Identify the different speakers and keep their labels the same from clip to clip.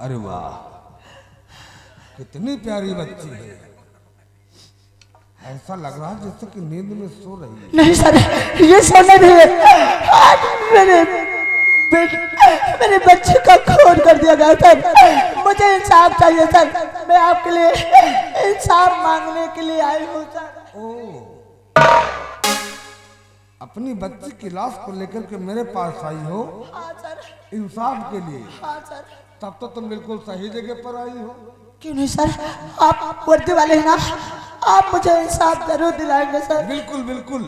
Speaker 1: अरे वाह, कितनी प्यारी बच्ची है। ऐसा लग रहा है जैसे कि नींद में सो रही है।
Speaker 2: नहीं सर, ये सोने नहीं है। आज मेरे बच्चे का खून कर दिया गया सर। मुझे इंसाफ चाहिए सर। मैं आपके लिए इंसाफ मांगने के लिए आई हूँ सर।
Speaker 1: अपनी बच्ची की लाश को लेकर के मेरे पास आई हो?
Speaker 2: हाँ सर।
Speaker 1: इंसाफ के लिए?
Speaker 2: हाँ सर।
Speaker 1: तब तो तुम बिल्कुल सही जगह पर आई हो।
Speaker 2: क्यों नहीं सर, आप वर्दी वाले हैं ना, आप मुझे इंसाफ जरूर दिलाएंगे सर।
Speaker 1: बिल्कुल बिल्कुल।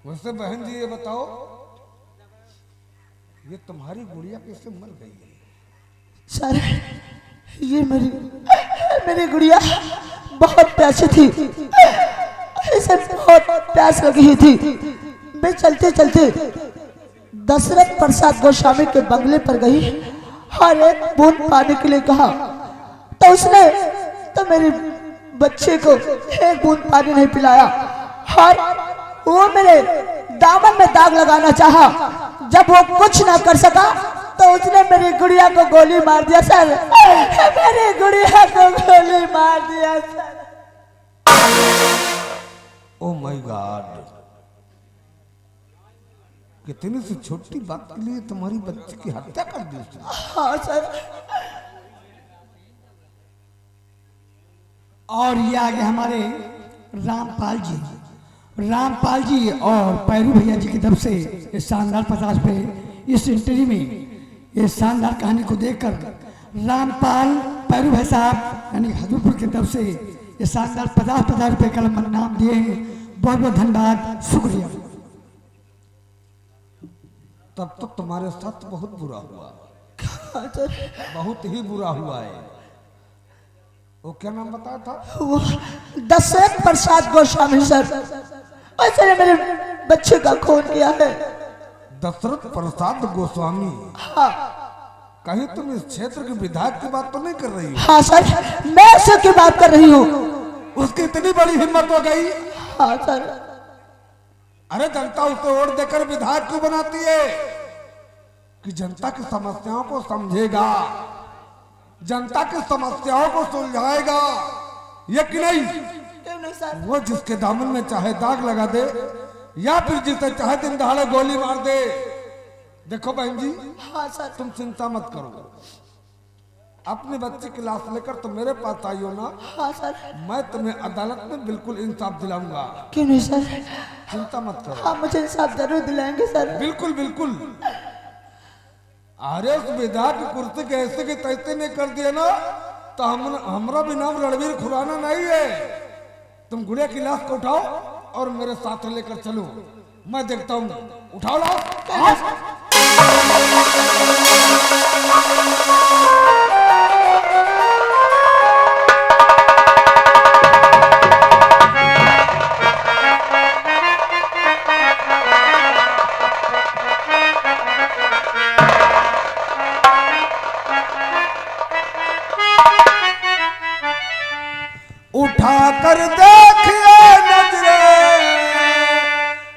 Speaker 1: वैसे बहन जी ये बताओ, ये तुम्हारी गुड़िया कैसे मर गई है?
Speaker 2: सर ये मेरी गुड़िया बहुत प्यासी थी, इसे बहुत प्यास लगी थी। मैं चलते चलते दशरथ प्रसाद गोस्वामी के बंगले पर गई और एक बूंद पाने के लिए कहा, तो उसने तो मेरे बच्चे को एक बूंद पानी नहीं पिलाया और वो मेरे दामन में दाग लगाना चाहा। जब वो कुछ ना कर सका तो उसने मेरी गुड़िया को गोली मार दिया सर। मेरी गुड़िया को गोली मार दिया सर।
Speaker 1: ओ माय गॉड, कितनी सी छोटी बात के लिए तुम्हारी बच्ची की हत्या कर दी उसने।
Speaker 2: हाँ सर।
Speaker 3: और ये आगे हमारे रामपाल जी और पैरू भैया जी की तरफ से इस शानदार 50 पे इस इंटरव्यू में ये शानदार कहानी को देखकर रामपाल पैरू भाई साहब यानी हजूरपुर की तरफ से ये शानदार 50 रुपए का नाम दिए हैं। बहुत बहुत धन्यवाद, शुक्रिया।
Speaker 1: तब तो तुम्हारे साथ बहुत बुरा हुआ, बहुत ही बुरा हुआ है। वो क्या नाम बताया था?
Speaker 2: वो दशरथ प्रसाद गोस्वामी सर, उसने मेरे बच्चे का खून किया है।
Speaker 1: दशरथ प्रसाद गोस्वामी?
Speaker 2: हाँ।
Speaker 1: कहीं तुम इस क्षेत्र के विधायक की बात तो नहीं कर रही हो?
Speaker 2: हाँ सर, मैं उसी की बात कर रही हूँ।
Speaker 1: उसकी इतनी बड़ी हिम्मत हो गई?
Speaker 2: हाँ सर।
Speaker 1: अरे जनता उसे वोट देकर विधायक क्यों बनाती है? कि जनता की समस्याओं को समझेगा, जनता की समस्याओं को सुलझाएगा, ये कि नहीं? वो जिसके दामन में चाहे दाग लगा दे या फिर जिसे चाहे दिन दहाड़े गोली मार दे। देखो बहन जी,
Speaker 2: हाँ सर।
Speaker 1: तुम चिंता मत करो, अपने बच्चे की लाश लेकर तुम मेरे पास आई हो ना?
Speaker 2: हाँ सर।
Speaker 1: मैं तुम्हें अदालत में बिल्कुल इंसाफ दिलाऊंगा।
Speaker 2: क्यों नहीं सर,
Speaker 1: चिंता मत करो।
Speaker 2: आप मुझे इंसाफ जरूर दिलाएंगे सर।
Speaker 1: बिल्कुल बिल्कुल। अरे उस विधायक की कुर्सी के ऐसे के तैसे ने कर दिया ना तो हमारा भी नाम रणवीर खुराना नहीं है। तुम गुड़िया की लाश को उठाओ और मेरे साथ लेकर चलो, मैं देखता हूँ। उठाओ लाश। उठा कर देखिए नजरे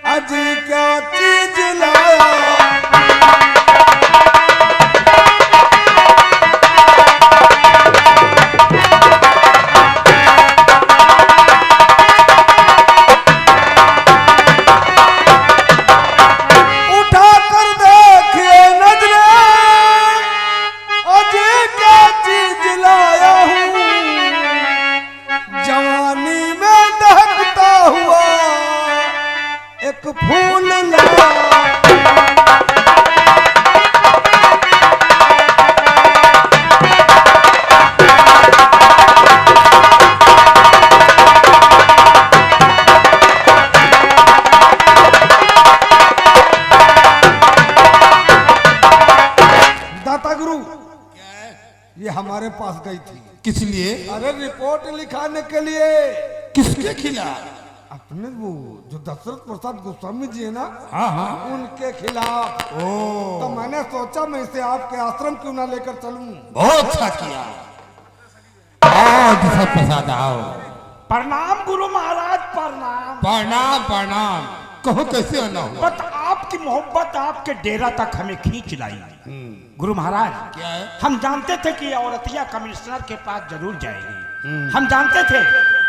Speaker 1: आज क्या चीज लाया। उठा कर देखिए नजरे आज क्या चीज लाया हूँ। जवानी में दहकता हुआ एक फूल लाया। दाता गुरु, ये हमारे पास गई थी।
Speaker 4: किस लिए?
Speaker 1: अरे रिपोर्ट लिखाने के लिए।
Speaker 4: किसके खिलाफ?
Speaker 1: अपने वो जो दशरथ प्रसाद गोस्वामी जी है ना,
Speaker 4: हाँ हाँ,
Speaker 1: उनके खिलाफ। तो मैंने सोचा मैं इसे आपके आश्रम क्यों ना लेकर चलूं।
Speaker 4: बहुत अच्छा किया। आओ दशरथ प्रसाद आओ।
Speaker 5: प्रणाम गुरु महाराज, प्रणाम।
Speaker 4: प्रणाम प्रणाम। कहो कैसे आना हुआ?
Speaker 5: बट आप आपकी मोहब्बत आपके डेरा तक हमें खींच लाई। गुरु महाराज
Speaker 4: क्या है?
Speaker 5: हम जानते थे कि ये औरतिया कमिश्नर के पास जरूर जाएगी, हम जानते थे।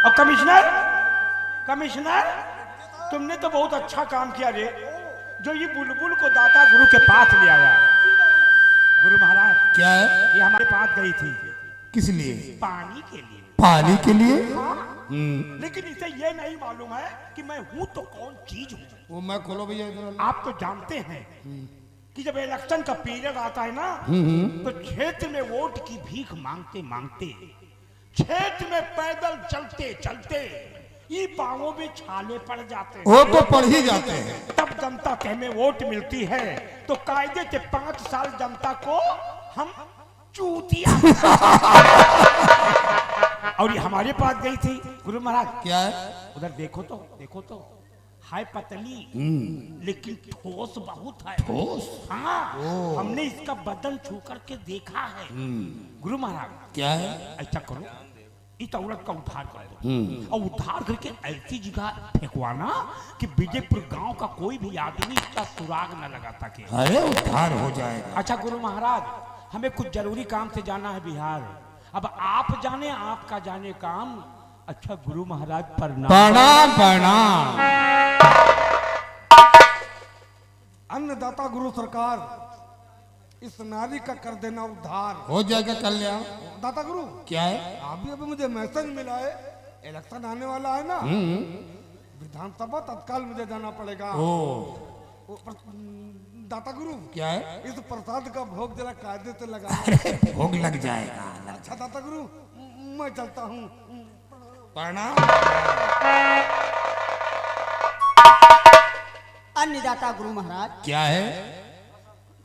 Speaker 5: और कमिश्नर तुमने तो बहुत अच्छा काम किया रे, जो ये बुलबुल को दाता गुरु के पास ले आया। गुरु महाराज
Speaker 4: क्या है?
Speaker 5: ये हमारे पास गई थी
Speaker 4: किस लिए?
Speaker 5: पानी के लिए।
Speaker 4: पानी के लिए?
Speaker 5: लेकिन इसे ये नहीं मालूम है कि मैं हूं तो कौन चीज हूं।
Speaker 4: वो मैं खोलो भैया इधर।
Speaker 5: आप तो जानते हैं कि जब इलेक्शन का पीरियड आता है ना, तो क्षेत्र में वोट की भीख मांगते मांगते, क्षेत्र में पैदल चलते चलते ये पांवों में छाले पड़ जाते हैं।
Speaker 4: वो तो पढ़ ही जाते हैं।
Speaker 5: तब जनता के हमें वोट मिलती है तो कायदे से 5 साल जनता को हम चूतिया और ये हमारे पास गई थी। गुरु महाराज
Speaker 4: क्या है?
Speaker 5: उधर देखो तो हाय पतली, लेकिन ठोस बहुत है।
Speaker 4: ठोस?
Speaker 5: हाँ, हमने इसका बदन छू करके देखा है। गुरु महाराज
Speaker 4: क्या है?
Speaker 5: ऐसा करो, इस औरत का उद्धार कर दो और उद्धार करके ऐसी जगह फेंकवाना कि विजयपुर गांव का कोई भी आदमी इसका सुराग न लगा सके।
Speaker 4: अरे उद्धार हो जाएगा।
Speaker 5: अच्छा गुरु महाराज, हमें कुछ जरूरी काम से जाना है बिहार। अब आप जाने, आपका जाने काम। अच्छा गुरु महाराज प्रणाम।
Speaker 4: प्रणाम प्रणाम।
Speaker 1: अन्नदाता गुरु सरकार, इस नारी का कर देना उद्धार।
Speaker 4: हो जाएगा कल्याण।
Speaker 1: दाता गुरु
Speaker 4: क्या है?
Speaker 1: अभी मुझे मैसेज मिला है, इलेक्शन आने वाला है ना, विधानसभा तत्काल मुझे जाना पड़ेगा। दाता गुरु
Speaker 4: क्या है?
Speaker 1: इस प्रसाद का भोग जरा कायदे से लगा।
Speaker 4: अरे भोग लग जाएगा।
Speaker 1: अच्छा दाता गुरु, मैं चलता हूँ।
Speaker 4: प्रणाम।
Speaker 2: अन्नदाता गुरु महाराज,
Speaker 4: क्या है?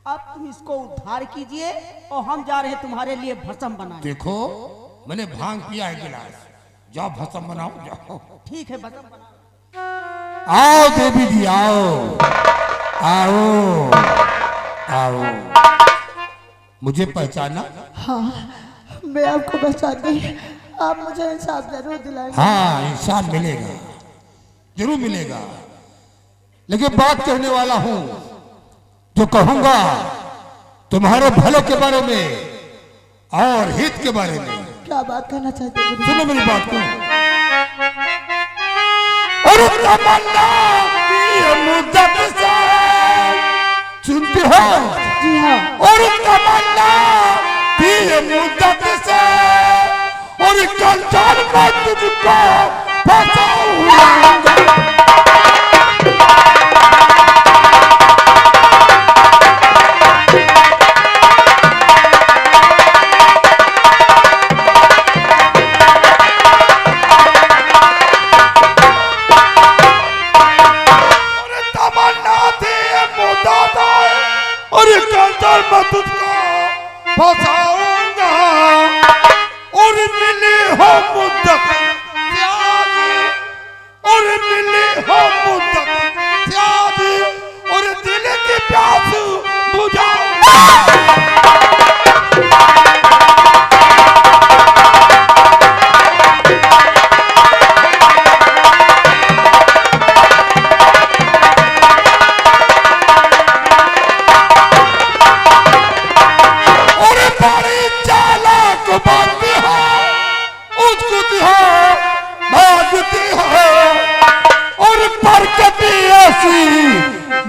Speaker 2: अब तुम इसको उद्धार कीजिए और हम जा रहे हैं तुम्हारे लिए भस्म बनाने।
Speaker 4: देखो मैंने भांग पिया है गिलास, जाओ भस्म बनाओ जाओ।
Speaker 2: ठीक है, भस्म बना।
Speaker 4: आओ देवी जी आओ आओ आओ। मुझे पहचाना?
Speaker 2: हाँ, मैं आपको पहचान गई। आप मुझे इंसाफ जरूर दिलाएंगे।
Speaker 4: हाँ इंसान मिलेगा, जरूर मिलेगा। लेकिन बात कहने वाला हूं, जो कहूंगा तुम्हारे भले के बारे में और हित के बारे में।
Speaker 2: क्या बात कहना चाहते हैं गुरु?
Speaker 4: सुनो मेरी बात को। और तमन्ना की मुद्दत से सुनते हो?
Speaker 2: जी हाँ।
Speaker 4: और तमन्ना की मुद्दत से और कंचन में तुझको फंसाऊंगा। मैं तुझको फंसाऊंगा और मिली हो मुद्दत त्यागी, और मिली हो मुद्दत त्यागी, और दिल की प्यास बुझाऊंगा।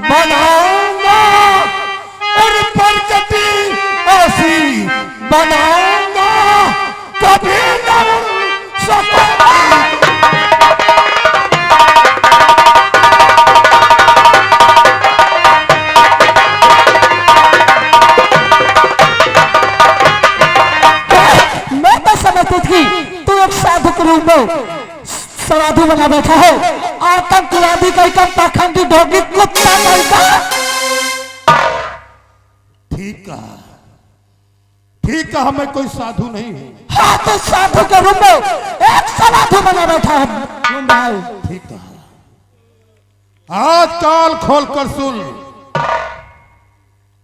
Speaker 4: बनाऊंगा और बरकती ऐसी बनाऊंगा कभी न सकूंगा।
Speaker 2: मैं तो समझती थी तू एक साधु के रूप में समाधि बना बैठा है, आतंकवादी का एक पाखंडी ढोंगी कुत्ता का।
Speaker 4: ठीक कहा, मैं कोई साधु नहीं हूँ।
Speaker 2: हाँ, तो साधु के रूप में एक समाधि बना बैठा है।
Speaker 4: ठीक कहा। आज काल खोल कर सुन,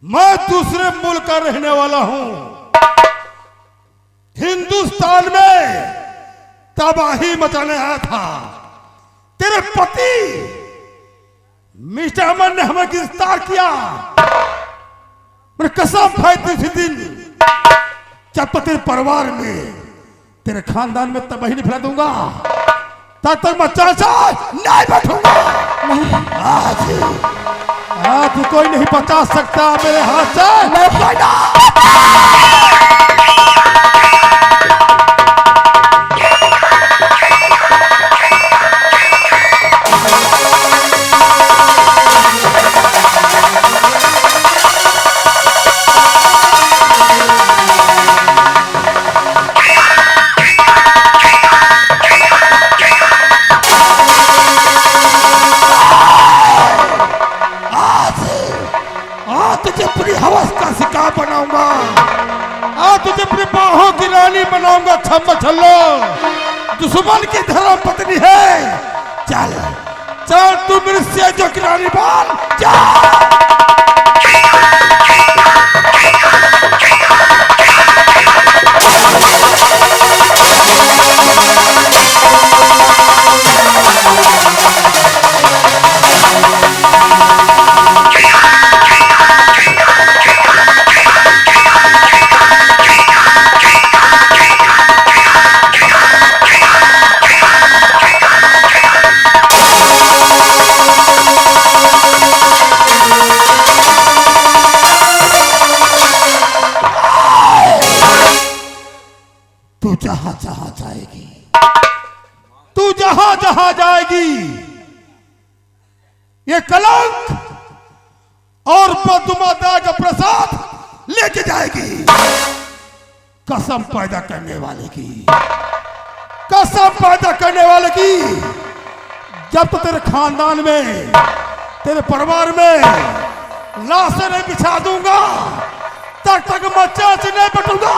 Speaker 4: मैं दूसरे मुल्क का रहने वाला हूं। हिंदुस्तान में तबाही मचाने आया था। तेरे पति मिस्टर अमन ने हमें गिरफ्तार किया। मेरे कसम खाई थी उसी दिन, जब तक तेरे परिवार में, तेरे खानदान में तबाही नहीं फैला दूंगा, तब तक मैं चाचा नहीं बैठूंगा। आज कोई नहीं बचा सकता मेरे हाथ से। तुझे पूरी हवस का शिकार बनाऊंगा, आज तुझे अपनी बाहों की रानी बनाऊंगा। छम्मा छल्लो दुश्मन की धर्म पत्नी है, चल चल तू मेरी सेजों की रानी बन, चल। तू जहां जहां जाएगी, तू जहां जहां जाएगी, ये कलंक और बदुमादा का प्रसाद लेके जाएगी। कसम पैदा करने वाले की, कसम पैदा करने वाले की, जब तो तेरे खानदान में, तेरे परिवार में लाशें नहीं बिछा दूंगा, तब तक मैं चाची नहीं बटूंगा।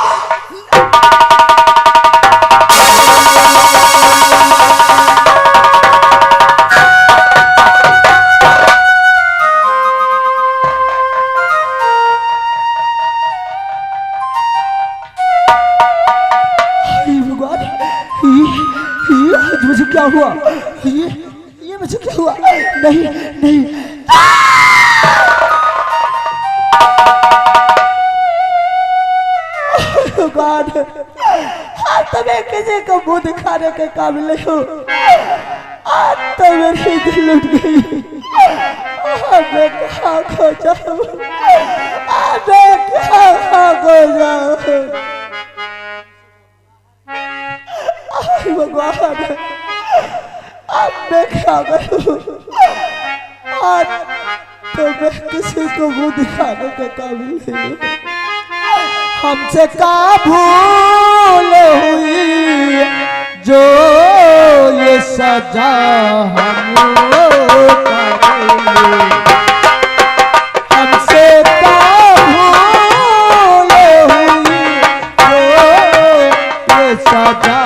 Speaker 2: मुझे क्या हुआ? ये मुझे क्या हुआ? नहीं नहीं, भगवान, आज तो मैं किसी को मुंह दिखाने के काबिल नहीं हूँ। आज तो मेरी दिल लुट गई। मैं कहाँ खो जाऊँ? मैं कहाँ खो जाऊँ? भगवान, अब मैं क्या करूं? आज तो मैं किसी को मुंह दिखाने के काबिल नहीं हूं। हमसे का भूल हुई जो ये सजा हमको करेंगे। हमसे का भूल हुई जो ये सजा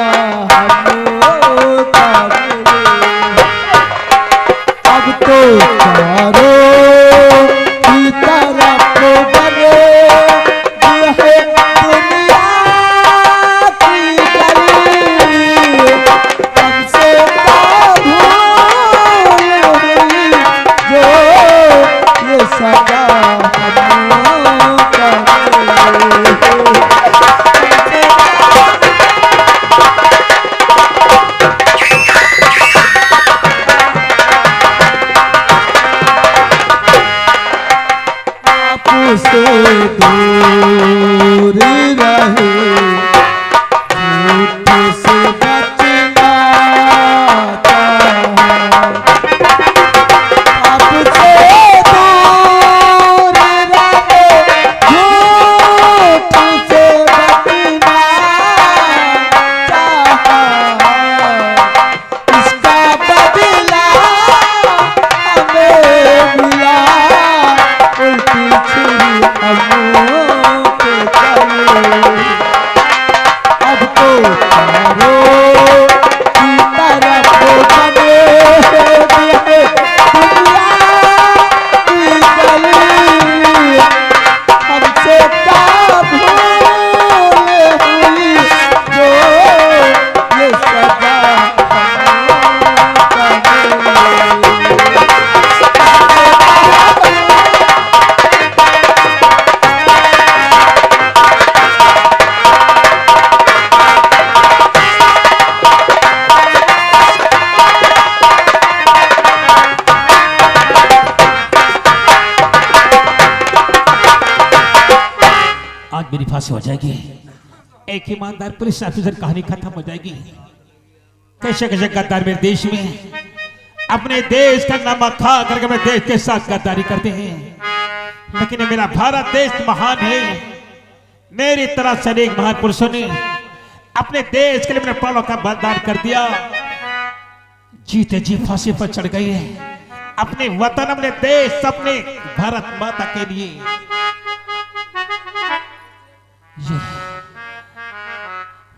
Speaker 5: मेरी फांसी हो जाएगी। एक ईमानदार पुलिस ऑफिसर, कहानी खत्म हो जाएगी। कैसे कैसे गद्दार मेरे देश में अपने देश का नमक खा करके अपने देश के साथ गद्दारी करते हैं, लेकिन ये मेरा भारत देश महान है। मेरी तरह से अनेक महान पुरुषों ने अपने देश के लिए अपने प्राणों का बलिदान कर दिया। जीते जी फांसी पर चढ़ गए हैं अपने वतन, अपने देश, अपने भारत माता के लिए।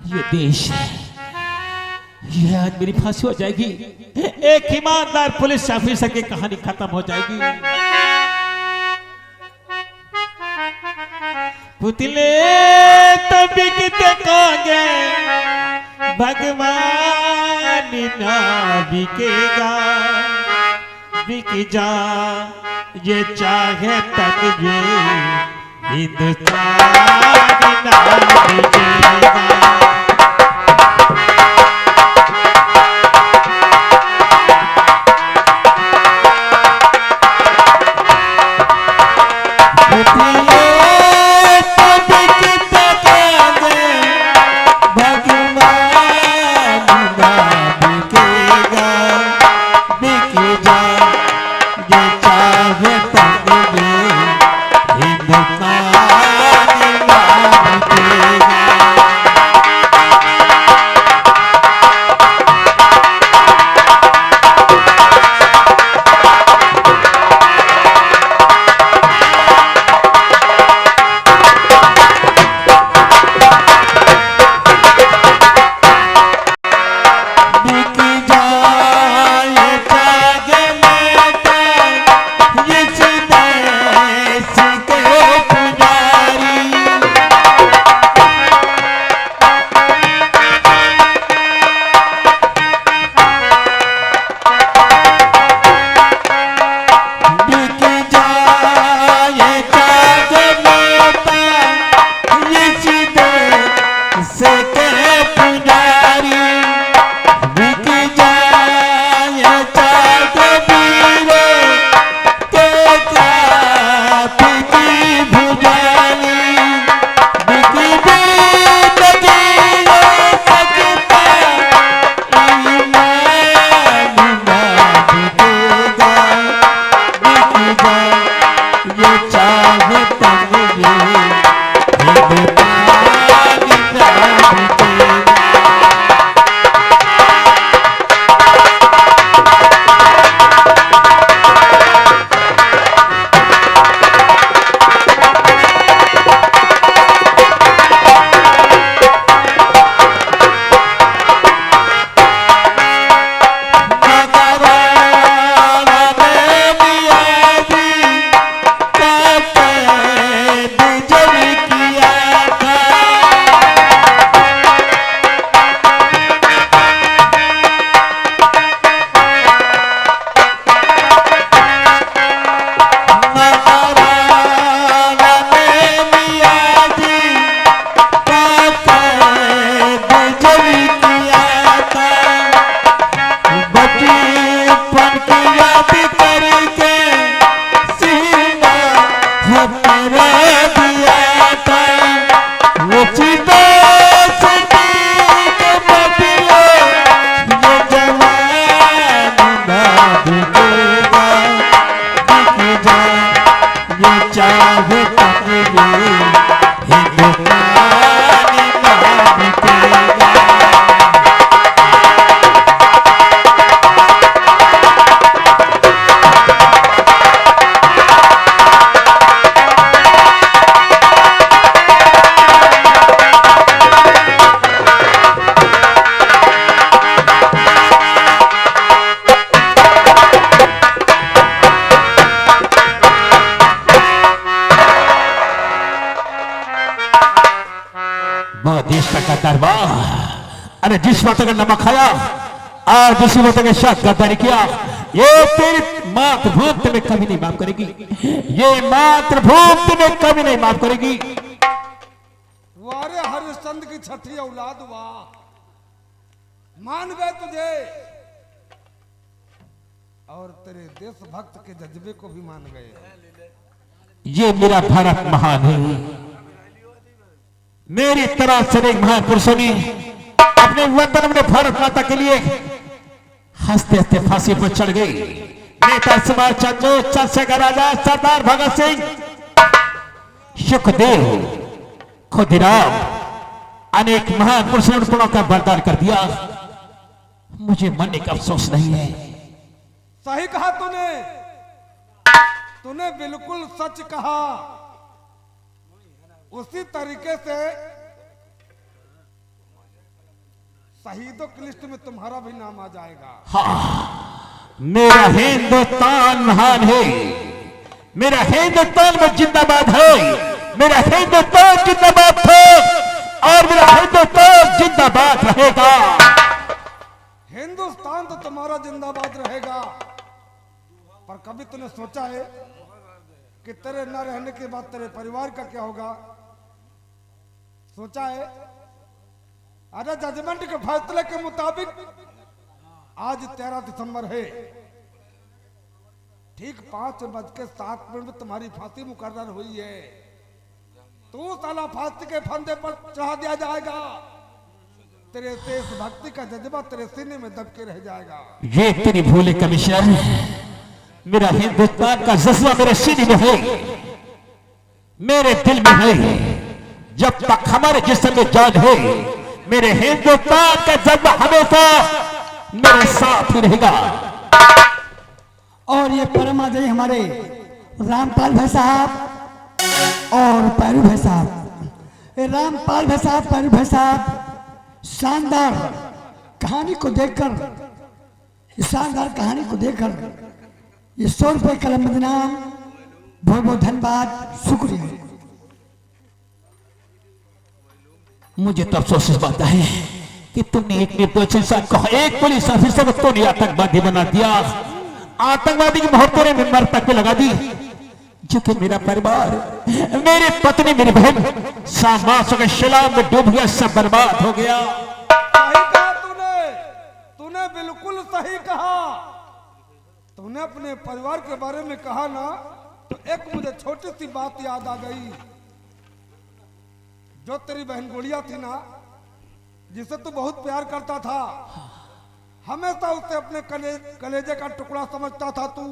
Speaker 5: ये देश है, ये आज मेरी फांसी हो जाएगी। एक ईमानदार पुलिस ऑफिसर की कहानी खत्म हो जाएगी। पुतले तो बिकते कांगे, भगवान ना बिकेगा। बिक जा ये चाहे तक ये हिंदुस्तान ना बिकेगा।
Speaker 4: अरे जिस माता का नमक खाया और दूसरी माता के साथ गद्दारी किया, ये तेरी मातृभूमि तुम्हें कभी नहीं माफ करेगी। ये मातृभूमि तुम्हें कभी नहीं माफ करेगी।
Speaker 1: वारे हरिश्चंद्र की छठी औलाद वाह, मान गए तुझे और तेरे देशभक्त के जज्बे को भी मान गए।
Speaker 4: ये मेरा भारत महान है, मेरी तरह से एक महापुरुषों ने अपने वतन अपने भारत माता के लिए हंसते हंसते फांसी पर चढ़ गई। नेता सुभाष चंद्र बोस, चंद्रशेखर आजाद, सरदार भगत सिंह, सुखदेव, खुदीराम, अनेक महापुरुषों का बलिदान कर दिया। मुझे मरने का अफसोस नहीं है।
Speaker 1: सही कहा तूने बिल्कुल सच कहा। उसी तरीके से शहीदों की लिस्ट में तुम्हारा भी नाम आ जाएगा।
Speaker 4: हाँ, मेरा हिंदुस्तान महान है, मेरा हिंदुस्तान में जिंदाबाद है, मेरा हिंदुस्तान जिंदाबाद है और मेरा हिंदुस्तान जिंदाबाद रहेगा।
Speaker 1: हिंदुस्तान तो तुम्हारा जिंदाबाद रहेगा, पर कभी तूने सोचा है कि तेरे न रहने के बाद तेरे परिवार का क्या होगा? सोचा है? अरे जजमेंट के फैसले के मुताबिक आज 13 दिसंबर है, ठीक 5:07 में तुम्हारी फांसी मुकर्रर हुई है। तू साला फांसी के फंदे पर चढ़ा दिया जाएगा। तेरे देशभक्ति का जज्बा तेरे सीने में दब के रह जाएगा।
Speaker 4: ये तेरी भूल है कमिश्नर। मेरा हिंदुस्तान का जज्बा मेरे सीने में है, मेरे दिल में है। जब तक हमारे जिस्म में जान है, मेरे हिंदुस्तान का जज्बा हमेशा मेरे साथ ही रहेगा।
Speaker 3: और ये परमाजय हमारे रामपाल भाई साहब और पैरू भाई साहब, रामपाल भाई साहब, पैरू भाई साहब, शानदार कहानी को देखकर, शानदार कहानी को देखकर ये 100 रुपये कलम बदनाम, बहुत बहुत धन्यवाद, शुक्रिया।
Speaker 4: मुझे तो अफसोस इस बात है कि तुमने एक निर्दोष इंसान को, एक पुलिस ऑफिसर को तूने आतंकवादी बना दिया। आतंकवादी की मोहर तेरे मेंबर तक पे लगा दी, जो कि मेरा परिवार, मेरी पत्नी, मेरी बहन सामासों के शिला में डूब गया, सब बर्बाद हो गया।
Speaker 1: सही कहा तूने बिल्कुल सही कहा। तूने अपने परिवार के बारे में कहा ना, तो एक मुझे छोटी सी बात याद आ गई। जो तेरी बहन गुड़िया थी ना, जिसे तू बहुत प्यार करता था, हमेशा उसे अपने कलेजे का टुकड़ा समझता था तू।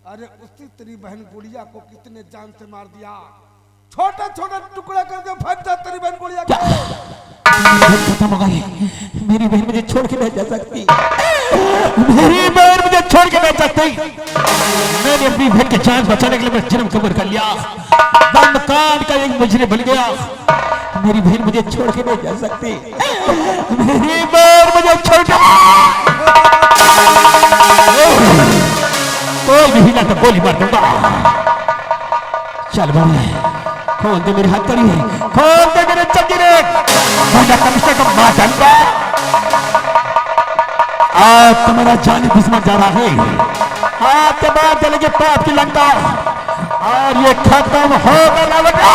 Speaker 1: अरे उसी तेरी बहन गुड़िया को कितने जान से मार दिया। छोटे छोटे टुकड़ा करके फेंक दिया तेरी बहन गुड़िया को।
Speaker 4: खत्म हो गई। मेरी बहन मुझे छोड़ के नहीं जा सकती, मेरी बहन मुझे छोड़ के नहीं जा सकती। मैंने अपनी बहन की जान बचाने के लिए जन्म कब्र कर लिया, दमकान का एक मुजरिम बन गया। मेरी बहन मुझे छोड़ के नहीं जा सकती, मेरी बहन मुझे छोड़ के, कोई भी हिला तो गोली मार दूंगा। चल बाबू, खोल दे मेरे हथकड़ी, खोल दे मेरे जंजीरें, मुझे कमिश्नर को मार दूंगा। आज तुम्हारा जान दुश्मन जा रहा है, हाथ के बाद चलेगी पाप की लंका और ये खत्म होगा लवटा।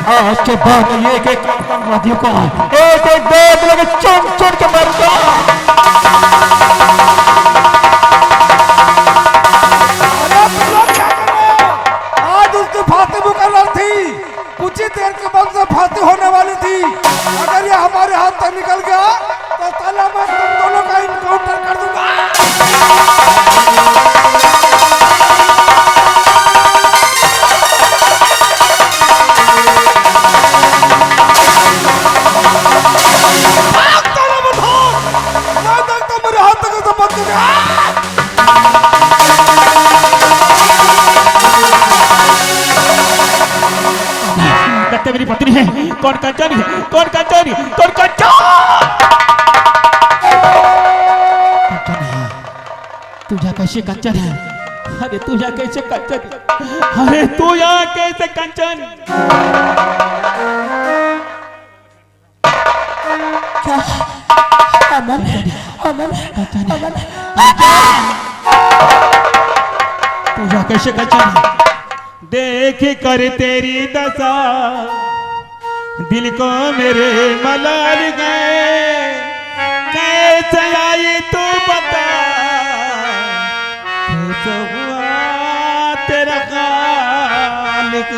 Speaker 4: आज के बाद ये एक एक आतंकवादियों को एक एक दो लगे चुन चुन के मारूंगा।
Speaker 1: आज उसकी फांसी मुकर्रर थी, कुछ ही देर के बाद से फांसी होने वाली थी। अगर ये हमारे हाथ से निकल गया तो साला मैं तुम दोनों का इनकाउंटर कर दूंगा।
Speaker 4: मेरी पत्नी है, कौन कंचन है, कौन कंचन, कौन कंचन? कंचन है, तू जा कैसे कंचन है? अरे तू जा कैसे कंचन? अरे तू जा कैसे कंचन?
Speaker 2: क्या? अमन, अमन, अमन,
Speaker 4: तू जा कैसे कंचन? देख कर तेरी दशा दिल को मेरे मलाल गए, कैसे आई तू बता,
Speaker 6: कैसा हुआ तेरा खालिक।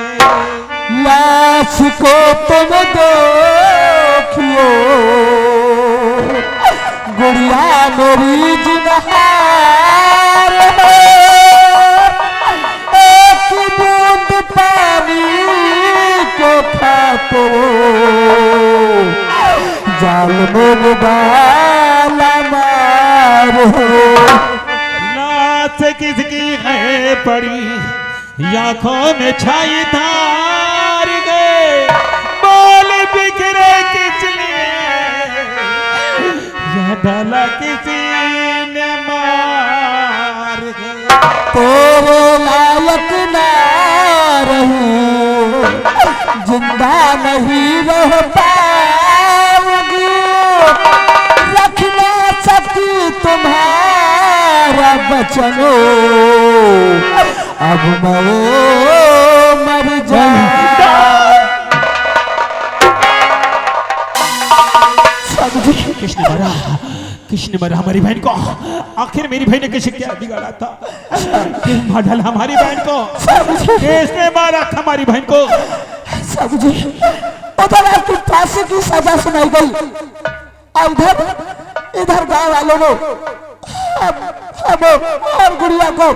Speaker 4: लाश को तुम देखियो गुड़िया मेरी जिनहार है, एक बूंद पानी के खातिर जाल में डाला मार है।
Speaker 6: नाच किसकी है पड़ी आंखों में छाई धार गए, बोल बिखरे किस लिए यह डाला किसी ने मार गए।
Speaker 4: तेरे लायक ना रहूं जिंदा नहीं रह पाऊंगी, रख ना सकी तुम्हारा वचन अब मर जाऊं।
Speaker 6: किसने मारा हमारी बहन को? आखिर मेरी बहन ने किसे क्या बिगाड़ा था? क्यों मार डाला हमारी बहन को? किसने मारा था हमारी बहन को?
Speaker 2: सब जी उधर आपकी फांसी की सजा सुनाई गई और इधर गांव वालों ने हमें और गुड़िया को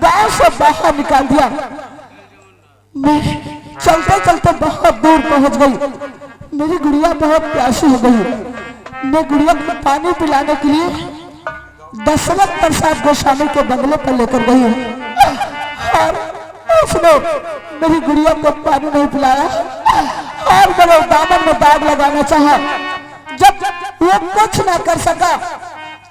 Speaker 2: गांव से बाहर निकाल दिया। मैं चलते चलते बहुत दूर पहुंच गई। मेरी गुड़िया बहुत प्यासी हो गई। मैं गुड़िया को पानी पिलाने के लिए दशरथ प्रसाद गोस्वामी के बंगले पर लेकर गई हूँ और उसने मेरी गुड़िया को पानी नहीं पिलाया और मेरे दामन में दाग लगाना चाहा। जब वो कुछ ना कर सका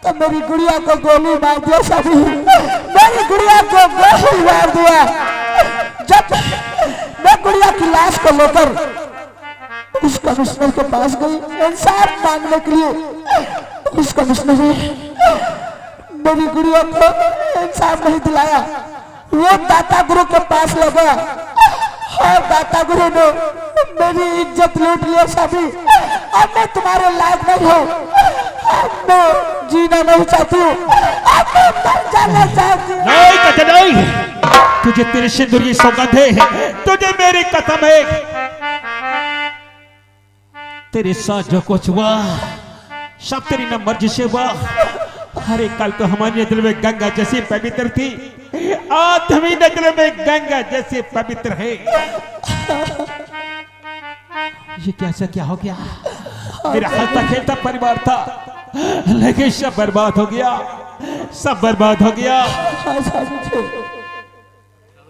Speaker 2: तो मेरी गुड़िया को गोली मार दिया। सभी मेरी गुड़िया को गोली मार दिया। जब मैं गुड़िया की लाश को लेकर उस कमिश्नर के पास गई इंसाफ मांगने के लिए, उस कमिश्नर ने मेरी गुड़िया को इंसाफ नहीं दिलाया। वो दाता गुरु के पास ले गया और दाता गुरु ने मेरी इज्जत लूट लिया। सभी अब मैं तुम्हारे लायक नहीं हूँ, अब मैं जीना नहीं चाहती हूँ, अब मैं मर जाना चाहती हूँ।
Speaker 6: नहीं कथा नहीं, तुझे तेरे सिंदूर की सौगंध है, तुझे मेरी कसम है। तेरे साथ जो कुछ हुआ सब तेरी न मर्जी से हुआ। हरे कल तो हमारी नजर में गंगा जैसी पवित्र थी, आज हमारी नजर में गंगा जैसे पवित्र है। ये कैसा क्या हो गया? मेरा हंसता खेलता परिवार था लेकिन सब बर्बाद हो गया, सब बर्बाद हो गया।